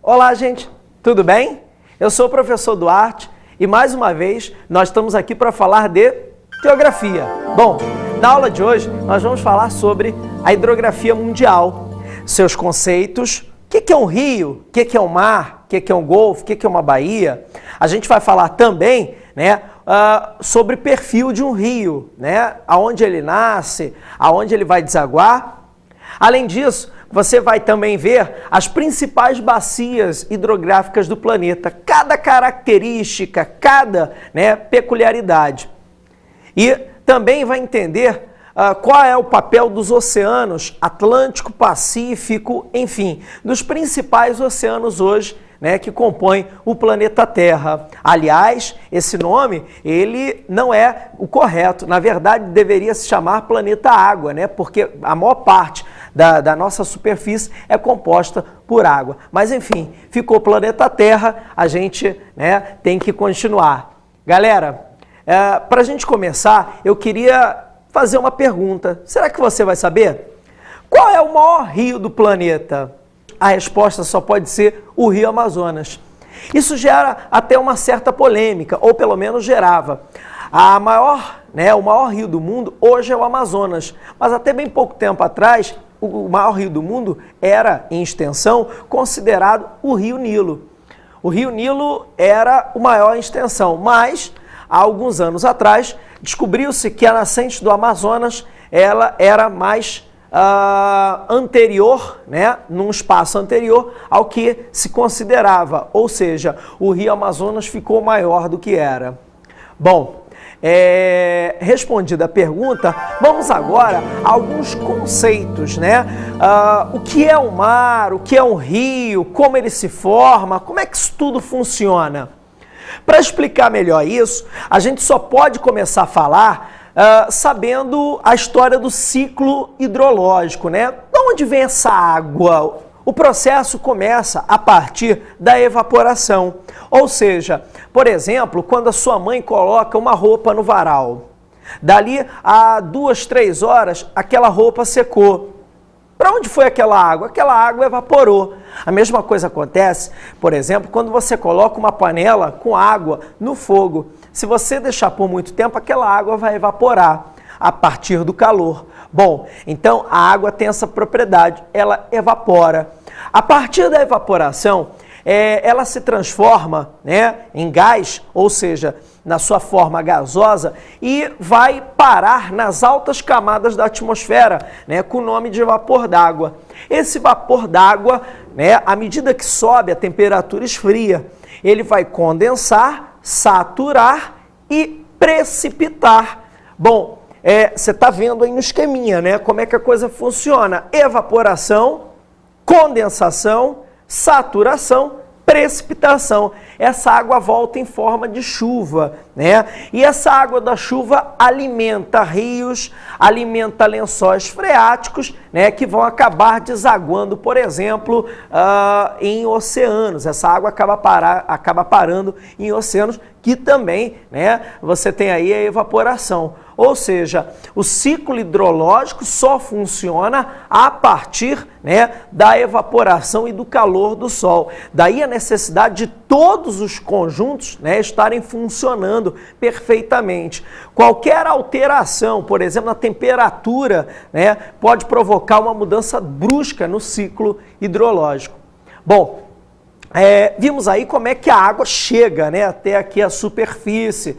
Olá, gente, tudo bem? Eu sou o professor Duarte e mais uma vez nós estamos aqui para falar de geografia. Bom, na aula de hoje nós vamos falar sobre a hidrografia mundial, seus conceitos, o que é um rio, o que é um mar, o que é um golfo, o que é uma baía. A gente vai falar também, sobre perfil de um rio, aonde ele nasce, aonde ele vai desaguar. Além disso, você vai também ver as principais bacias hidrográficas do planeta, cada característica, cada peculiaridade. E também vai entender qual é o papel dos oceanos Atlântico, Pacífico, enfim, dos principais oceanos hoje, que compõem o planeta Terra. Aliás, esse nome, ele não é o correto. Na verdade, deveria se chamar planeta Água, porque a maior parte da nossa superfície é composta por água. Mas, enfim, ficou planeta Terra, a gente tem que continuar. Galera, para a gente começar, eu queria fazer uma pergunta. Será que você vai saber? Qual é o maior rio do planeta? A resposta só pode ser o Rio Amazonas. Isso gera até uma certa polêmica, ou pelo menos gerava. O maior rio do mundo hoje é o Amazonas, mas até bem pouco tempo atrás, o maior rio do mundo era, em extensão, considerado o Rio Nilo. O Rio Nilo era o maior em extensão, mas há alguns anos atrás descobriu-se que a nascente do Amazonas ela era mais anterior, num espaço anterior ao que se considerava, ou seja, o Rio Amazonas ficou maior do que era. Bom, respondida a pergunta, vamos agora a alguns conceitos, o que é um mar, o que é um rio, como ele se forma, como é que isso tudo funciona? Para explicar melhor isso, a gente só pode começar a falar sabendo a história do ciclo hidrológico, De onde vem essa água? O processo começa a partir da evaporação. Ou seja, por exemplo, quando a sua mãe coloca uma roupa no varal, dali a 2, 3 horas, aquela roupa secou. Para onde foi aquela água? Aquela água evaporou. A mesma coisa acontece, por exemplo, quando você coloca uma panela com água no fogo. Se você deixar por muito tempo, aquela água vai evaporar a partir do calor. Bom, então a água tem essa propriedade, ela evapora. A partir da evaporação, ela se transforma em gás, ou seja, na sua forma gasosa, e vai parar nas altas camadas da atmosfera, com o nome de vapor d'água. Esse vapor d'água, à medida que sobe, a temperatura esfria, ele vai condensar, saturar e precipitar. Bom, você está vendo aí no esqueminha, como é que a coisa funciona. Evaporação, condensação, saturação, precipitação. Essa água volta em forma de chuva, E essa água da chuva alimenta rios, alimenta lençóis freáticos, que vão acabar desaguando, por exemplo, em oceanos. Essa água acaba parando em oceanos, que também, você tem aí a evaporação. Ou seja, o ciclo hidrológico só funciona a partir da evaporação e do calor do sol. Daí a necessidade de todos os conjuntos estarem funcionando perfeitamente. Qualquer alteração, por exemplo, na temperatura, pode provocar uma mudança brusca no ciclo hidrológico. Bom, vimos aí como é que a água chega até aqui a superfície.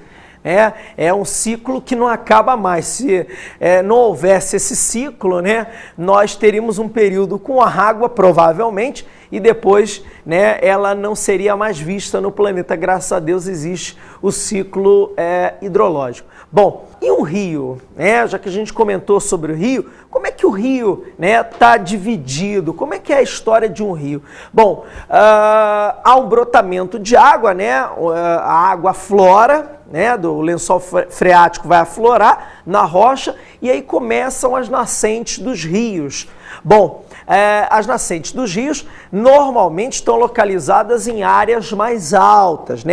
É um ciclo que não acaba mais. Se não houvesse esse ciclo, nós teríamos um período com a água, provavelmente, e depois ela não seria mais vista no planeta. Graças a Deus existe o ciclo hidrológico. Bom, e um rio? Já que a gente comentou sobre o rio, como é que o rio está dividido? Como é que é a história de um rio? Bom, há um brotamento de água, a água aflora, do lençol freático vai aflorar na rocha e aí começam as nascentes dos rios. Bom, as nascentes dos rios normalmente estão localizadas em áreas mais altas,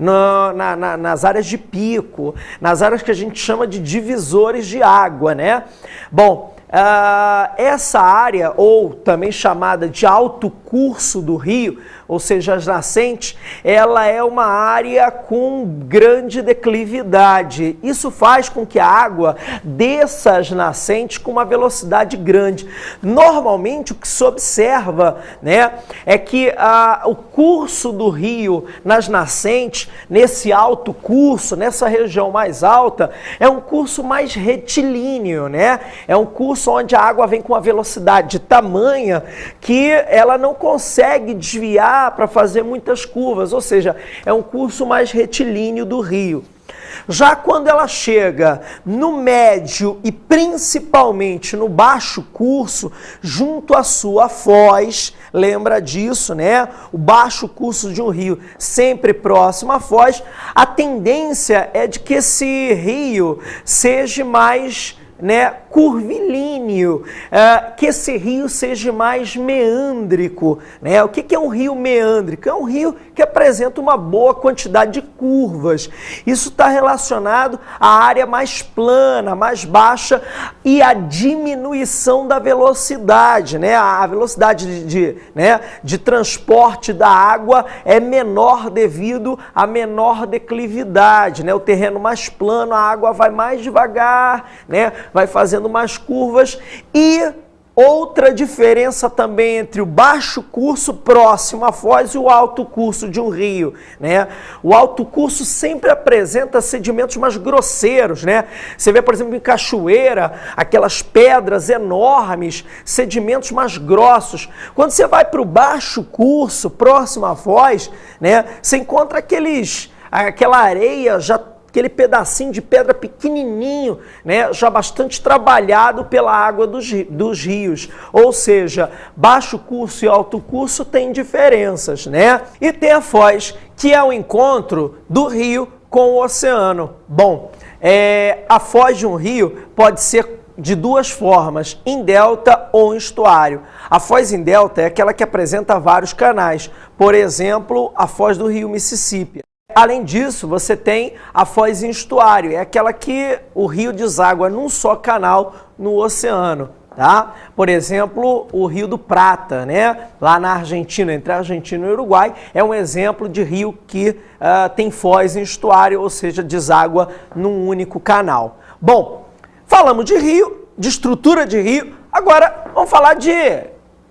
nas áreas de pico, nas áreas que a gente chama de divisores de água, Bom, essa área, ou também chamada de alto curso do rio, ou seja, as nascentes, ela é uma área com grande declividade. Isso faz com que a água desça as nascentes com uma velocidade grande. Normalmente, o que se observa, né, é que o curso do rio nas nascentes, nesse alto curso, nessa região mais alta, é um curso mais retilíneo, né? É um curso onde a água vem com uma velocidade tamanha que ela não consegue desviar para fazer muitas curvas, ou seja, é um curso mais retilíneo do rio. Já quando ela chega no médio e principalmente no baixo curso, junto à sua foz, lembra disso, né? O baixo curso de um rio sempre próximo à foz, a tendência é de que esse rio seja mais, né, curvilíneo, que esse rio seja mais meândrico, né? O que é um rio meândrico? É um rio que apresenta uma boa quantidade de curvas. Isso está relacionado à área mais plana, mais baixa e à diminuição da velocidade, né? A velocidade de transporte da água é menor devido à menor declividade, né? O terreno mais plano, a água vai mais devagar, né? Vai fazendo mais curvas. E outra diferença também entre o baixo curso próximo à foz e o alto curso de um rio, né? O alto curso sempre apresenta sedimentos mais grosseiros, né? Você vê, por exemplo, em cachoeira, aquelas pedras enormes, sedimentos mais grossos. Quando você vai para o baixo curso, próximo à foz, né, você encontra aquela areia já, aquele pedacinho de pedra pequenininho, né, já bastante trabalhado pela água dos rios. Ou seja, baixo curso e alto curso têm diferenças, né? E tem a foz, que é o encontro do rio com o oceano. Bom, a foz de um rio pode ser de duas formas, em delta ou em estuário. A foz em delta é aquela que apresenta vários canais, por exemplo, a foz do rio Mississippi. Além disso, você tem a foz em estuário, é aquela que o rio deságua num só canal no oceano, tá? Por exemplo, o Rio do Prata, né? Lá na Argentina, entre a Argentina e o Uruguai, é um exemplo de rio que tem foz em estuário, ou seja, deságua num único canal. Bom, falamos de rio, de estrutura de rio, agora vamos falar de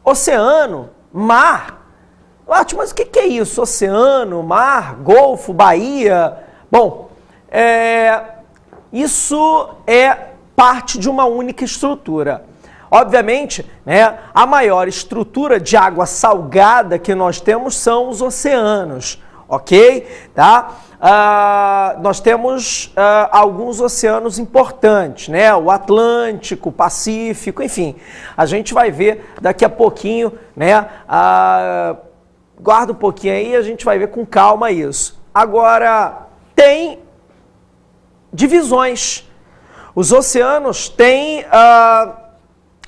oceano, mar. Mas o que é isso? Oceano, mar, golfo, baía? Bom, isso é parte de uma única estrutura. Obviamente, né, a maior estrutura de água salgada que nós temos são os oceanos, ok? Tá? Nós temos alguns oceanos importantes, né? O Atlântico, o Pacífico, enfim. A gente vai ver daqui a pouquinho, né? Guarda um pouquinho aí, a gente vai ver com calma isso. Agora, tem divisões. Os oceanos têm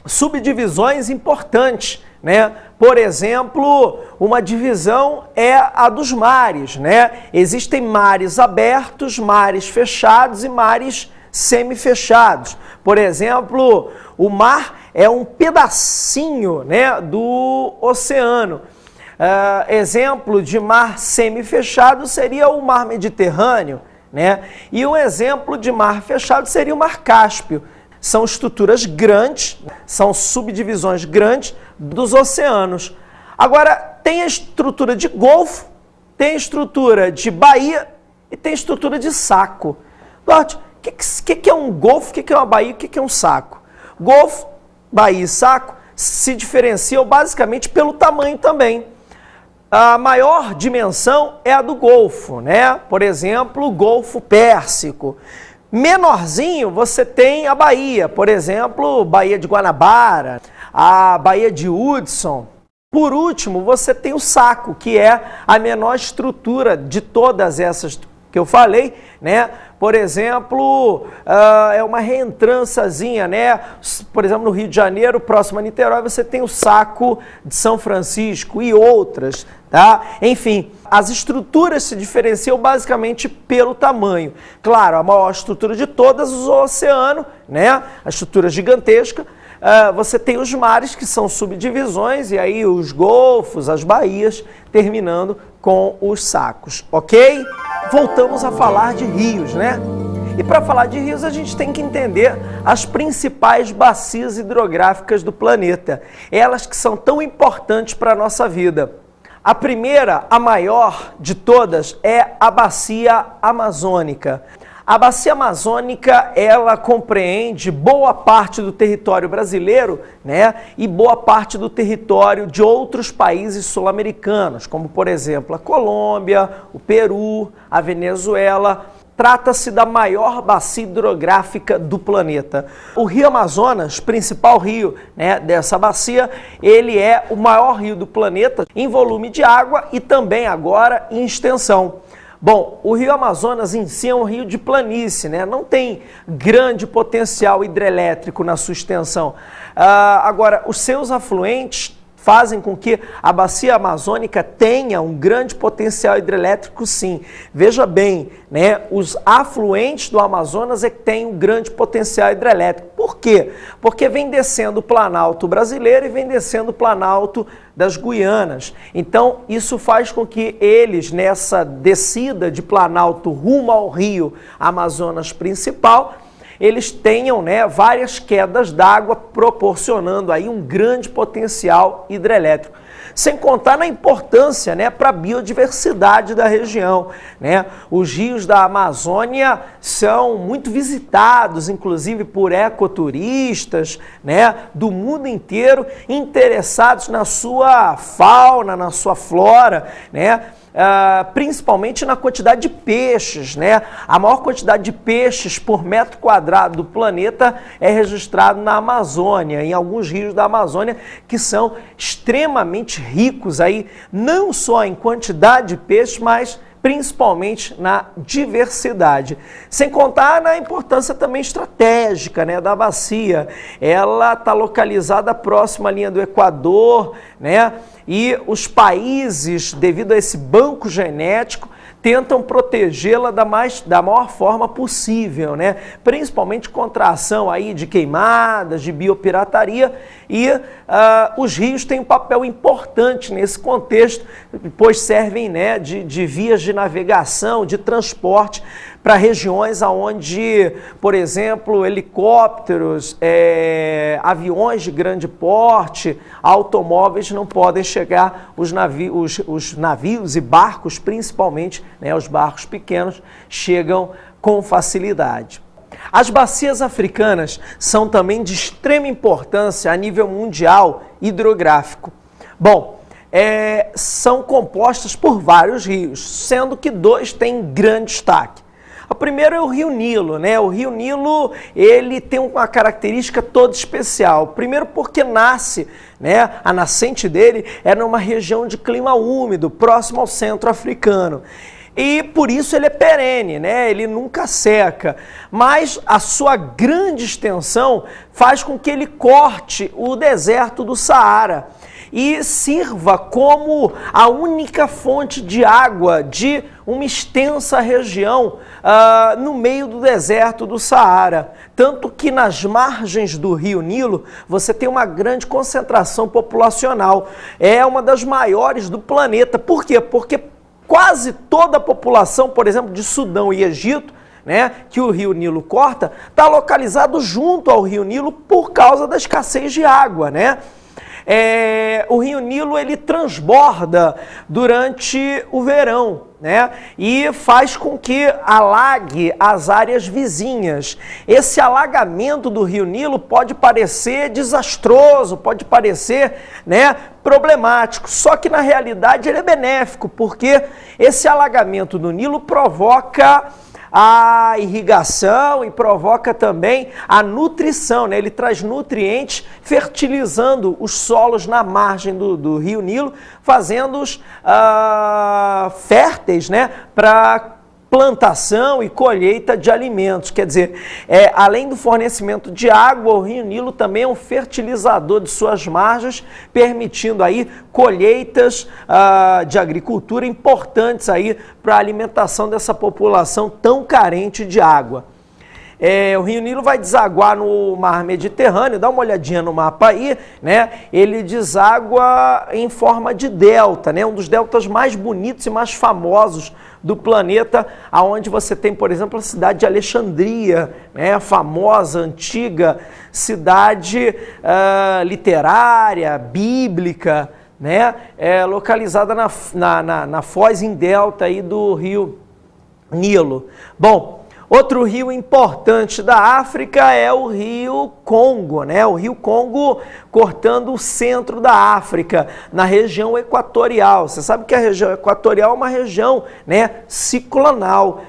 subdivisões importantes, né? Por exemplo, uma divisão é a dos mares, né? Existem mares abertos, mares fechados e mares semifechados. Por exemplo, o mar é um pedacinho, né, do oceano. Exemplo de mar semifechado seria o mar Mediterrâneo, né? E um exemplo de mar fechado seria o mar Cáspio. São estruturas grandes, são subdivisões grandes dos oceanos. Agora, tem a estrutura de golfo, tem a estrutura de baía e tem a estrutura de saco. Duarte, o que é um golfo, o que é uma baía, o que é um saco? Golfo, baía e saco se diferenciam basicamente pelo tamanho também. A maior dimensão é a do Golfo, né? Por exemplo, o Golfo Pérsico. Menorzinho, você tem a Baía, por exemplo, Baía de Guanabara, a Baía de Hudson. Por último, você tem o Saco, que é a menor estrutura de todas essas que eu falei, né? Por exemplo, é uma reentrançazinha, né? Por exemplo, no Rio de Janeiro, próximo a Niterói, você tem o Saco de São Francisco e outras, tá? Enfim, as estruturas se diferenciam basicamente pelo tamanho. Claro, a maior estrutura de todas é o oceano, né? A estrutura gigantesca. você tem os mares, que são subdivisões, e aí os golfos, as baías, terminando com os sacos, ok? Voltamos a falar de rios, né? E para falar de rios, a gente tem que entender as principais bacias hidrográficas do planeta. Elas que são tão importantes para a nossa vida. A primeira, a maior de todas, é a Bacia Amazônica. A Bacia Amazônica, ela compreende boa parte do território brasileiro, né, e boa parte do território de outros países sul-americanos, como, por exemplo, a Colômbia, o Peru, a Venezuela. Trata-se da maior bacia hidrográfica do planeta. O Rio Amazonas, principal rio, né, dessa bacia, ele é o maior rio do planeta em volume de água e também agora em extensão. Bom, o Rio Amazonas em si é um rio de planície, né? Não tem grande potencial hidrelétrico na sua extensão. Agora, os seus afluentes fazem com que a bacia amazônica tenha um grande potencial hidrelétrico, sim. Veja bem, né, os afluentes do Amazonas é que têm um grande potencial hidrelétrico. Por quê? Porque vem descendo o Planalto brasileiro e vem descendo o Planalto das Guianas. Então, isso faz com que eles, nessa descida de Planalto rumo ao rio Amazonas principal, eles tenham, né, várias quedas d'água, proporcionando aí um grande potencial hidrelétrico. Sem contar na importância, né, para a biodiversidade da região, né? Os rios da Amazônia são muito visitados, inclusive por ecoturistas, né, do mundo inteiro, interessados na sua fauna, na sua flora, né? Principalmente na quantidade de peixes, né? A maior quantidade de peixes por metro quadrado do planeta é registrado na Amazônia, em alguns rios da Amazônia, que são extremamente ricos aí, não só em quantidade de peixes, mas principalmente na diversidade. Sem contar na importância também estratégica, né, da bacia. Ela está localizada próxima à linha do Equador, né? E os países, devido a esse banco genético, tentam protegê-la da maior forma possível, né? Principalmente contra a ação aí de queimadas, de biopirataria, e os rios têm um papel importante nesse contexto, pois servem, né, de vias de navegação, de transporte para regiões onde, por exemplo, helicópteros, aviões de grande porte, automóveis não podem chegar, os navios e barcos, principalmente, né, os barcos pequenos, chegam com facilidade. As bacias africanas são também de extrema importância a nível mundial hidrográfico. Bom, são compostas por vários rios, sendo que dois têm grande destaque. O primeiro é o Rio Nilo, né? O Rio Nilo, ele tem uma característica toda especial. Primeiro porque nasce, né? A nascente dele é numa região de clima úmido, próximo ao centro africano. E por isso ele é perene, né? Ele nunca seca, mas a sua grande extensão faz com que ele corte o deserto do Saara e sirva como a única fonte de água de uma extensa região no meio do deserto do Saara. Tanto que nas margens do Rio Nilo você tem uma grande concentração populacional. É uma das maiores do planeta. Por quê? Porque quase toda a população, por exemplo, de Sudão e Egito, né, que o Rio Nilo corta, está localizado junto ao Rio Nilo por causa da escassez de água, né? O Rio Nilo, ele transborda durante o verão, né? E faz com que alague as áreas vizinhas. Esse alagamento do Rio Nilo pode parecer desastroso, pode parecer, né, problemático, só que na realidade ele é benéfico, porque esse alagamento do Nilo provoca a irrigação e provoca também a nutrição, né? Ele traz nutrientes fertilizando os solos na margem do Rio Nilo, fazendo-os férteis, né, para plantação e colheita de alimentos. Quer dizer, além do fornecimento de água, o Rio Nilo também é um fertilizador de suas margens, permitindo aí colheitas de agricultura importantes aí para a alimentação dessa população tão carente de água. o Rio Nilo vai desaguar no Mar Mediterrâneo, dá uma olhadinha no mapa aí, né? Ele deságua em forma de delta, né? Um dos deltas mais bonitos e mais famosos do planeta, aonde você tem, por exemplo, a cidade de Alexandria, né? A famosa, antiga cidade literária, bíblica, né? Localizada na foz em delta aí do Rio Nilo. Bom, outro rio importante da África é o rio Congo, né? O rio Congo cortando o centro da África, na região equatorial. Você sabe que a região equatorial é uma região, né, ciclonal.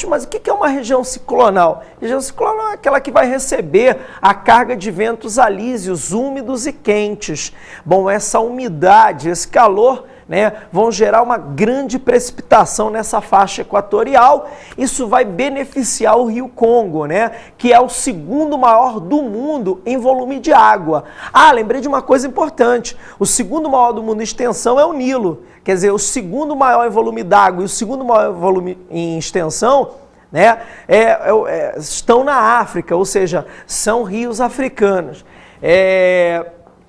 Mas o que é uma região ciclonal? Região ciclonal é aquela que vai receber a carga de ventos alísios, úmidos e quentes. Bom, essa umidade, esse calor, né, vão gerar uma grande precipitação nessa faixa equatorial. Isso vai beneficiar o Rio Congo, né, que é o segundo maior do mundo em volume de água. Lembrei de uma coisa importante. O segundo maior do mundo em extensão é o Nilo. Quer dizer, o segundo maior em volume d'água e o segundo maior volume em extensão, né, estão na África, ou seja, são rios africanos.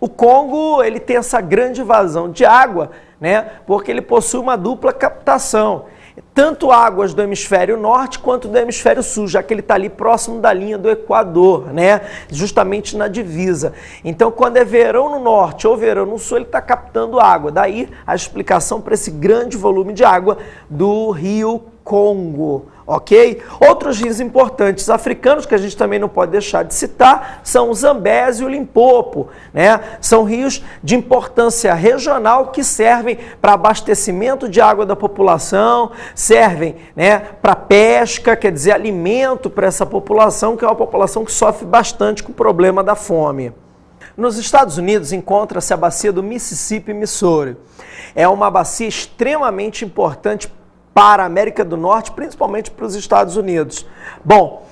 O Congo, ele tem essa grande vazão de água, né, porque ele possui uma dupla captação, tanto águas do hemisfério norte quanto do hemisfério sul, já que ele está ali próximo da linha do Equador, né, justamente na divisa. Então, quando é verão no norte ou verão no sul, ele está captando água. Daí a explicação para esse grande volume de água do Rio Congo. Ok? Outros rios importantes africanos que a gente também não pode deixar de citar são o Zambeze e o Limpopo, né? São rios de importância regional que servem para abastecimento de água da população, servem, né, para pesca, quer dizer, alimento para essa população, que é uma população que sofre bastante com o problema da fome. Nos Estados Unidos encontra-se a bacia do Mississippi e Missouri. É uma bacia extremamente importante para a América do Norte, principalmente para os Estados Unidos. Bom,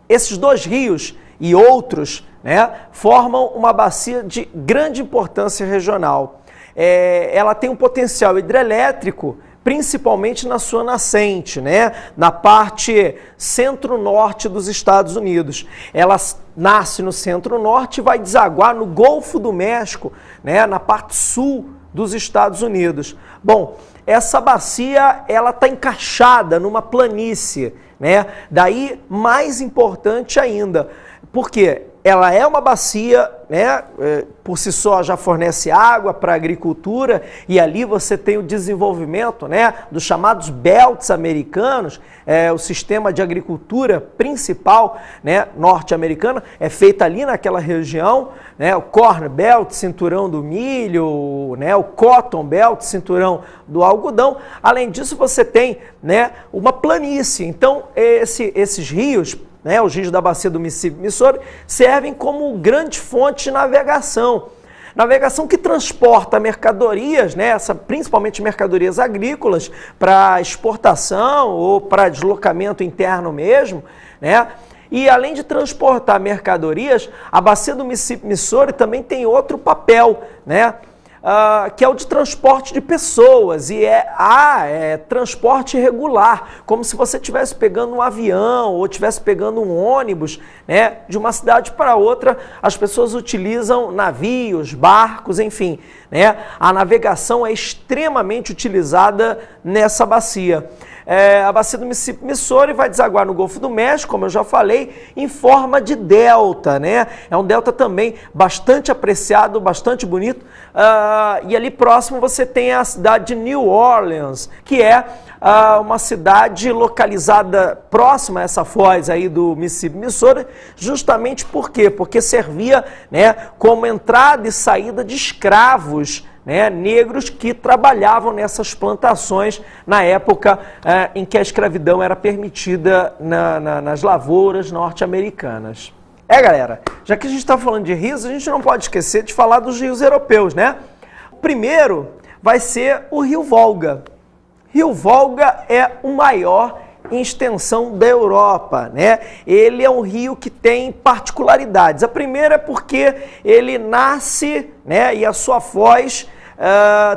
esses dois rios e outros, né, formam uma bacia de grande importância regional. Ela tem um potencial hidrelétrico, principalmente na sua nascente, né, na parte centro-norte dos Estados Unidos. Ela nasce no centro-norte e vai desaguar no Golfo do México, né, na parte sul dos Estados Unidos. Bom, essa bacia, ela está encaixada numa planície, né? Daí, mais importante ainda, porque ela é uma bacia, né, por si só já fornece água para a agricultura, e ali você tem o desenvolvimento, né, dos chamados belts americanos. O sistema de agricultura principal, né, norte-americana é feita ali naquela região, né, o Corn Belt, cinturão do milho, né, o Cotton Belt, cinturão do algodão. Além disso, você tem, né, uma planície. Então, esses rios, né, os rios da bacia do Mississippi e Missouri, servem como grande fonte de navegação. Navegação que transporta mercadorias, né, principalmente mercadorias agrícolas, para exportação ou para deslocamento interno mesmo, né? E além de transportar mercadorias, a bacia do Mississippi e Missouri também tem outro papel, né? Que é o de transporte de pessoas, e é transporte regular, como se você estivesse pegando um avião ou estivesse pegando um ônibus, né, de uma cidade para outra. As pessoas utilizam navios, barcos, enfim, né? A navegação é extremamente utilizada nessa bacia. A bacia do Mississippi Missouri vai desaguar no Golfo do México, como eu já falei, em forma de delta, né? É um delta também bastante apreciado, bastante bonito. E ali próximo você tem a cidade de New Orleans, que é uma cidade localizada próxima a essa foz aí do Mississippi Missouri, justamente por quê? Porque servia, né, como entrada e saída de escravos, né, negros que trabalhavam nessas plantações na época em que a escravidão era permitida nas lavouras norte-americanas. Galera, já que a gente está falando de rios, a gente não pode esquecer de falar dos rios europeus, né? O primeiro vai ser o Rio Volga. Rio Volga é o maior em extensão da Europa, né? Ele é um rio que tem particularidades. A primeira é porque ele nasce, né, e a sua foz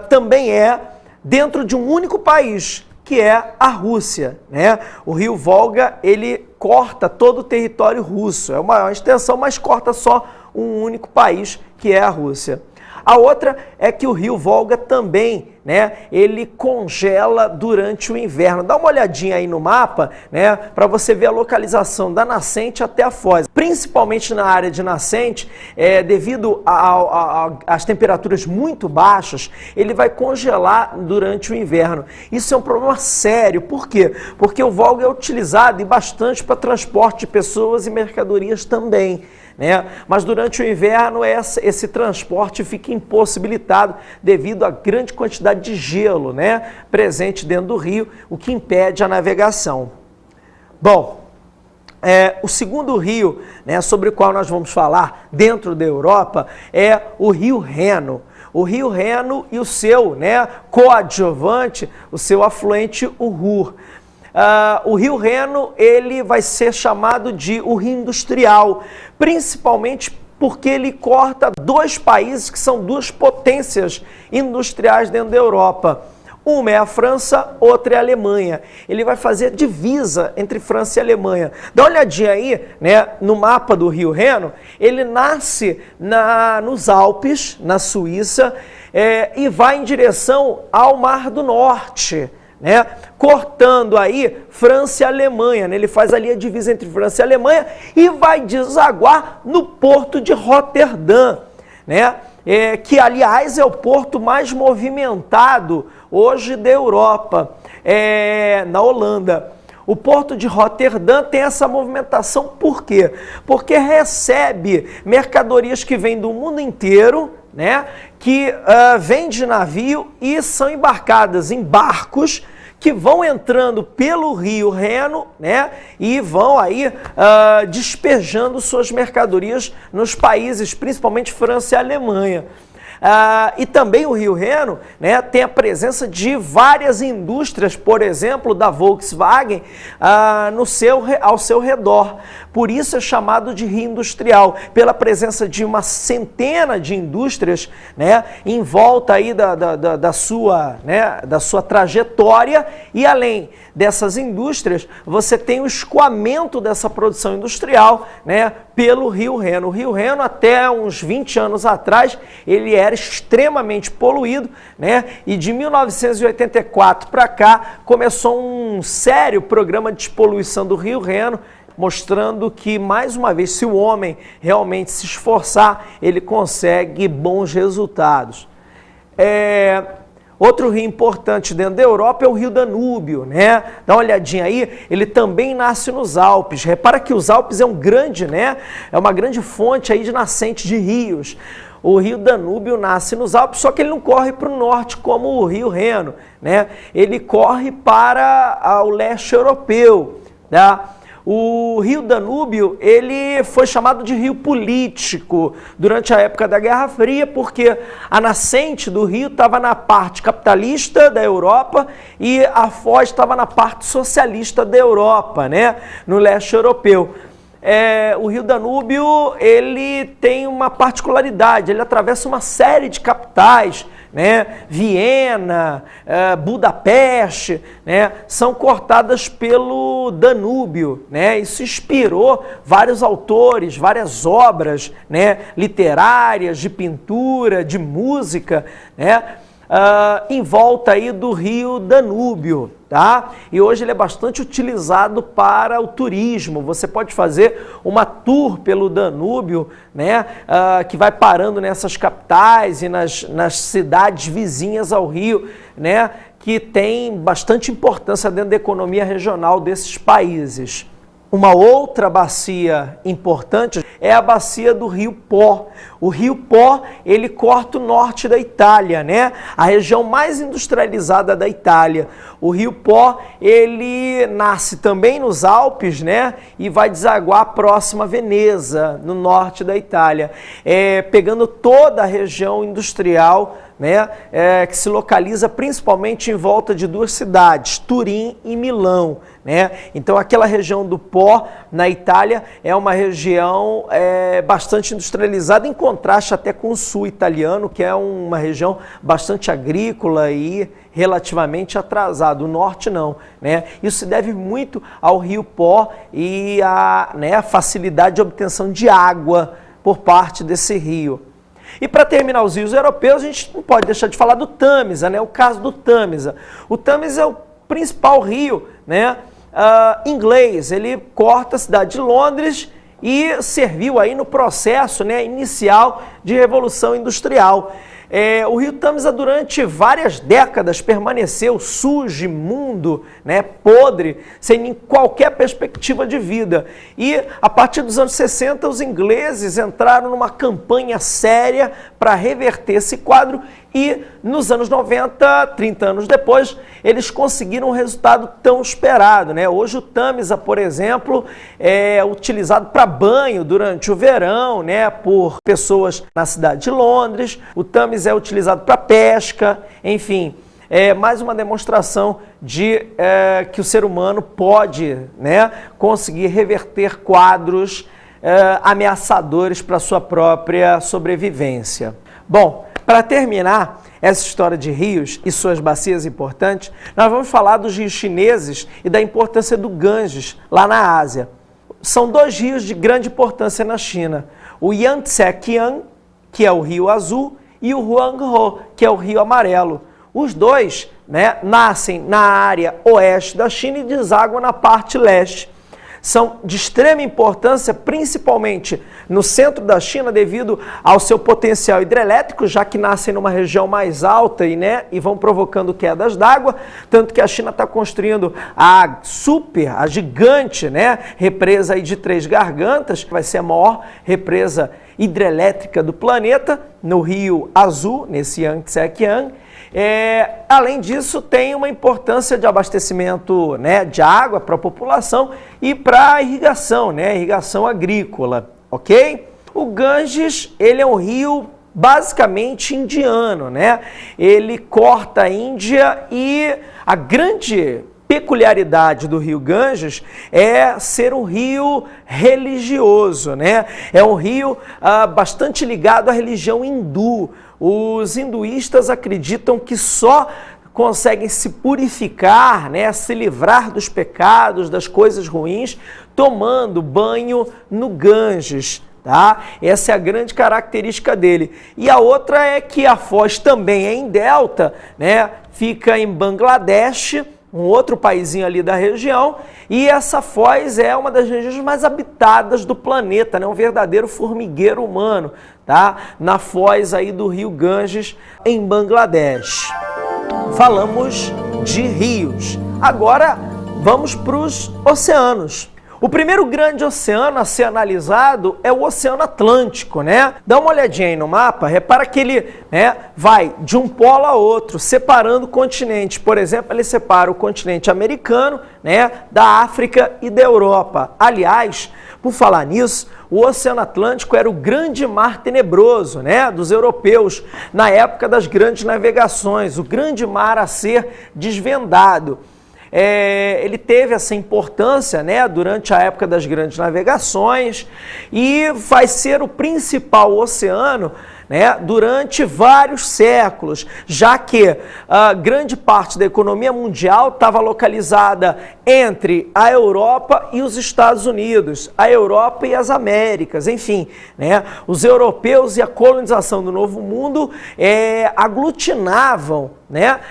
também é dentro de um único país, que é a Rússia, né? O rio Volga, ele corta todo o território russo, é uma extensão, mas corta só um único país, que é a Rússia. A outra é que o rio Volga também, né, ele congela durante o inverno. Dá uma olhadinha aí no mapa, né, para você ver a localização da nascente até a foz. Principalmente na área de nascente, devido às temperaturas muito baixas, ele vai congelar durante o inverno. Isso é um problema sério. Por quê? Porque o Volga é utilizado e bastante para transporte de pessoas e mercadorias também, né? Mas durante o inverno esse transporte fica impossibilitado devido à grande quantidade de gelo, né, presente dentro do rio, o que impede a navegação. Bom, o segundo rio, né, sobre o qual nós vamos falar dentro da Europa é o rio Reno. O rio Reno e o seu, né, coadjuvante, o seu afluente, o Ruhr. O rio Reno, ele vai ser chamado de o rio industrial, principalmente porque ele corta dois países que são duas potências industriais dentro da Europa. Uma é a França, outra é a Alemanha. Ele vai fazer divisa entre França e Alemanha. Dá uma olhadinha aí, né, no mapa do rio Reno. Ele nasce nos Alpes, na Suíça, e vai em direção ao Mar do Norte, né, cortando aí França e Alemanha, né? Ele faz ali a divisa entre França e Alemanha e vai desaguar no porto de Roterdã, né? Que aliás é o porto mais movimentado hoje da Europa, na Holanda. O porto de Roterdã tem essa movimentação por quê? Porque recebe mercadorias que vêm do mundo inteiro, né, que vêm de navio e são embarcadas em barcos que vão entrando pelo rio Reno, né, e vão aí despejando suas mercadorias nos países, principalmente França e Alemanha. E também o rio Reno, né, tem a presença de várias indústrias, por exemplo, da Volkswagen, ao seu redor. Por isso é chamado de rio industrial, pela presença de uma centena de indústrias, né, em volta aí da sua trajetória, e além dessas indústrias, você tem o escoamento dessa produção industrial, né, pelo rio Reno. O rio Reno, até uns 20 anos atrás, ele era extremamente poluído, né, e de 1984 para cá começou um sério programa de despoluição do rio Reno, mostrando que, mais uma vez, se o homem realmente se esforçar, ele consegue bons resultados. Outro rio importante dentro da Europa é o rio Danúbio, né? Dá uma olhadinha aí, ele também nasce nos Alpes. Repara que os Alpes é uma grande fonte aí de nascente de rios. O rio Danúbio nasce nos Alpes, só que ele não corre para o norte como o rio Reno, né? Ele corre para o leste europeu, tá? O rio Danúbio, ele foi chamado de rio político durante a época da Guerra Fria, porque a nascente do rio estava na parte capitalista da Europa e a foz estava na parte socialista da Europa, né, no leste europeu. O rio Danúbio, ele tem uma particularidade, ele atravessa uma série de capitais, né? Viena, Budapeste, né? São cortadas pelo Danúbio, né? Isso inspirou vários autores, várias obras, né, literárias, de pintura, de música, né, em volta aí do rio Danúbio, tá? E hoje ele é bastante utilizado para o turismo. Você pode fazer uma tour pelo Danúbio, né, que vai parando nessas capitais e nas cidades vizinhas ao rio, né, que tem bastante importância dentro da economia regional desses países. Uma outra bacia importante é a bacia do rio Po. O rio Po, ele corta o norte da Itália, né? A região mais industrializada da Itália. O rio Po, ele nasce também nos Alpes, né? E vai desaguar próximo a Veneza, no norte da Itália, pegando toda a região industrial, né, que se localiza principalmente em volta de duas cidades, Turim e Milão, né? Então aquela região do Po, na Itália, é uma região bastante industrializada, em contraste até com o sul italiano, que é uma região bastante agrícola e relativamente atrasada. O norte não, né? Isso se deve muito ao rio Pó e à, né, facilidade de obtenção de água por parte desse rio. E para terminar os rios europeus, a gente não pode deixar de falar do Tâmisa, né? O caso do Tâmisa. O Tâmisa é o principal rio, né, inglês. Ele corta a cidade de Londres e serviu aí no processo, né, inicial de Revolução Industrial. O rio Tâmisa durante várias décadas permaneceu sujo, imundo, né, podre, sem qualquer perspectiva de vida. E a partir dos anos 60 os ingleses entraram numa campanha séria para reverter esse quadro e nos anos 90, 30 anos depois, eles conseguiram um resultado tão esperado, né? Hoje o Tâmisa, por exemplo, é utilizado para banho durante o verão, né, por pessoas na cidade de Londres. O Tâmisa é utilizado para pesca, enfim, é mais uma demonstração de que o ser humano pode, né, conseguir reverter quadros ameaçadores para a sua própria sobrevivência. Bom, para terminar essa história de rios e suas bacias importantes, nós vamos falar dos rios chineses e da importância do Ganges lá na Ásia. São dois rios de grande importância na China, o Yangtze-Kiang, que é o rio azul, e o Huanghe, que é o rio amarelo. Os dois, né, nascem na área oeste da China e desaguam na parte leste. São de extrema importância, principalmente no centro da China, devido ao seu potencial hidrelétrico, já que nascem numa região mais alta e vão provocando quedas d'água, tanto que a China está construindo a gigante, né, represa aí de 3 gargantas, que vai ser a maior represa hidrelétrica do planeta, no Rio Azul, nesse Yangtze-Kiang. Além disso, tem uma importância de abastecimento, né, de água para a população e para a irrigação, né, irrigação agrícola, ok? O Ganges, ele é um rio basicamente indiano, né? Ele corta a Índia e a grande peculiaridade do rio Ganges é ser um rio religioso, né? É um rio bastante ligado à religião hindu. Os hinduístas acreditam que só conseguem se purificar, né, se livrar dos pecados, das coisas ruins, tomando banho no Ganges. Tá? Essa é a grande característica dele. E a outra é que a foz também é em delta, né? Fica em Bangladesh, um outro paizinho ali da região, e essa foz é uma das regiões mais habitadas do planeta, né? Um verdadeiro formigueiro humano, tá? Na foz aí do rio Ganges, em Bangladesh. Falamos de rios. Agora vamos para os oceanos. O primeiro grande oceano a ser analisado é o Oceano Atlântico, né? Dá uma olhadinha aí no mapa, repara que ele, né, vai de um polo a outro, separando continentes. Por exemplo, ele separa o continente americano, né, da África e da Europa. Aliás, por falar nisso, o Oceano Atlântico era o grande mar tenebroso, né, dos europeus, na época das grandes navegações, o grande mar a ser desvendado. Ele teve essa importância, né, durante a época das grandes navegações e vai ser o principal oceano, né, durante vários séculos, já que grande parte da economia mundial estava localizada entre a Europa e os Estados Unidos, a Europa e as Américas, enfim, né, os europeus e a colonização do Novo Mundo aglutinavam, né,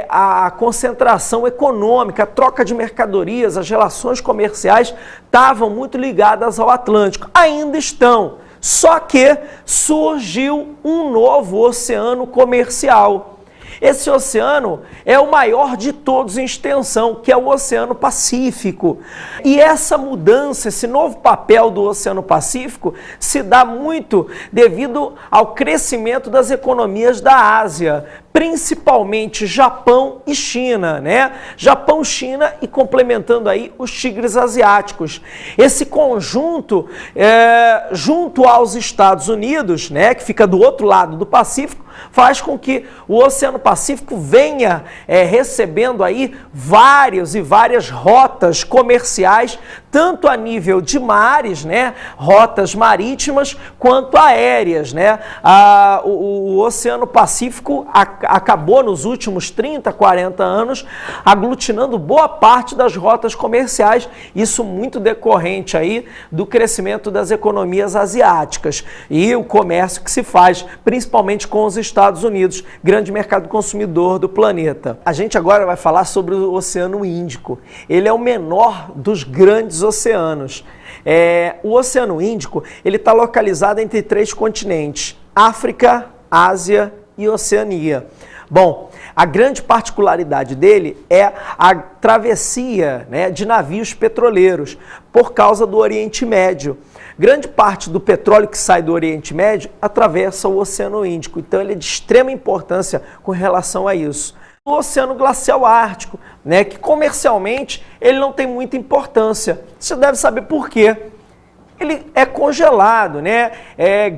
a concentração econômica, a troca de mercadorias, as relações comerciais estavam muito ligadas ao Atlântico, ainda estão. Só que surgiu um novo oceano comercial. Esse oceano é o maior de todos em extensão, que é o Oceano Pacífico. E essa mudança, esse novo papel do Oceano Pacífico se dá muito devido ao crescimento das economias da Ásia, principalmente Japão e China, né? Japão, China e complementando aí os tigres asiáticos. Esse conjunto, junto aos Estados Unidos, né, que fica do outro lado do Pacífico, faz com que o Oceano Pacífico venha recebendo aí várias rotas comerciais, tanto a nível de mares, né, rotas marítimas, quanto aéreas, né? O Oceano Pacífico acabou nos últimos 30, 40 anos aglutinando boa parte das rotas comerciais, isso muito decorrente aí do crescimento das economias asiáticas e o comércio que se faz, principalmente com os Estados Unidos, grande mercado consumidor do planeta. A gente agora vai falar sobre o Oceano Índico. Ele é o menor dos grandes oceanos. O Oceano Índico ele está localizado entre 3 continentes: África, Ásia e Oceania. Bom, a grande particularidade dele é a travessia, né, de navios petroleiros por causa do Oriente Médio. Grande parte do petróleo que sai do Oriente Médio atravessa o Oceano Índico, então ele é de extrema importância com relação a isso. O Oceano Glacial Ártico, né, que comercialmente ele não tem muita importância. Você deve saber por quê. Ele é congelado, né?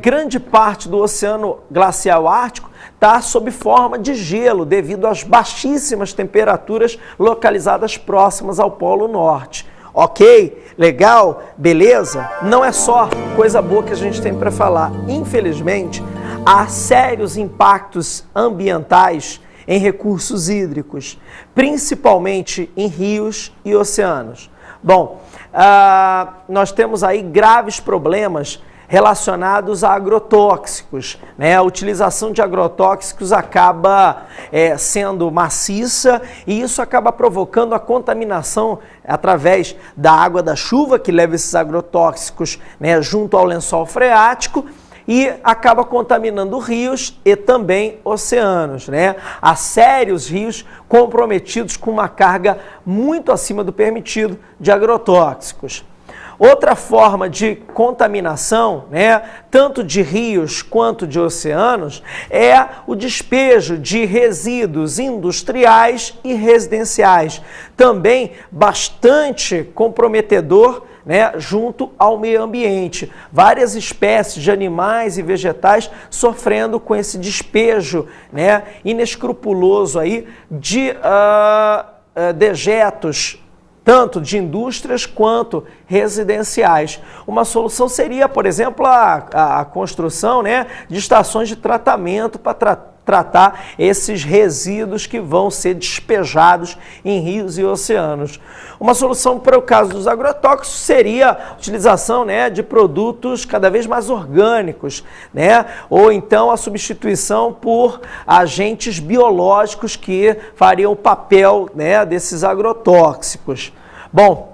Grande parte do Oceano Glacial Ártico está sob forma de gelo devido às baixíssimas temperaturas localizadas próximas ao Polo Norte. Ok? Legal? Beleza? Não é só coisa boa que a gente tem para falar. Infelizmente, há sérios impactos ambientais em recursos hídricos, principalmente em rios e oceanos. Bom, nós temos aí graves problemas relacionados a agrotóxicos, né? A utilização de agrotóxicos acaba sendo maciça e isso acaba provocando a contaminação através da água da chuva que leva esses agrotóxicos, né, junto ao lençol freático, e acaba contaminando rios e também oceanos, né? Há sérios rios comprometidos com uma carga muito acima do permitido de agrotóxicos. Outra forma de contaminação, né, tanto de rios quanto de oceanos, é o despejo de resíduos industriais e residenciais, também bastante comprometedor, né, junto ao meio ambiente. Várias espécies de animais e vegetais sofrendo com esse despejo, né, inescrupuloso aí de dejetos, tanto de indústrias quanto residenciais. Uma solução seria, por exemplo, a construção, né, de estações de tratamento para tratar esses resíduos que vão ser despejados em rios e oceanos. Uma solução para o caso dos agrotóxicos seria a utilização, né, de produtos cada vez mais orgânicos, né, ou então a substituição por agentes biológicos que fariam o papel, né, desses agrotóxicos. Bom,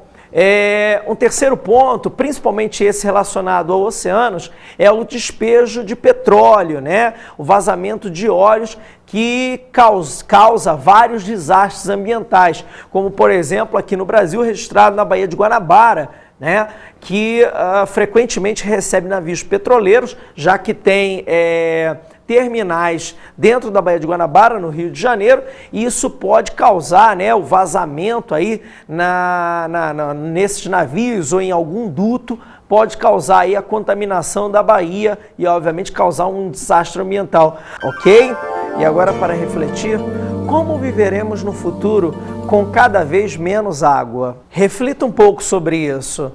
um terceiro ponto, principalmente esse relacionado aos oceanos, é o despejo de petróleo, né? O vazamento de óleos que causa vários desastres ambientais, como por exemplo aqui no Brasil, registrado na Baía de Guanabara, né? Que frequentemente recebe navios petroleiros, já que tem terminais dentro da Baía de Guanabara, no Rio de Janeiro, e isso pode causar, né, o vazamento aí nesses navios ou em algum duto, pode causar aí a contaminação da baía e, obviamente, causar um desastre ambiental, ok? E agora, para refletir, como viveremos no futuro com cada vez menos água? Reflita um pouco sobre isso.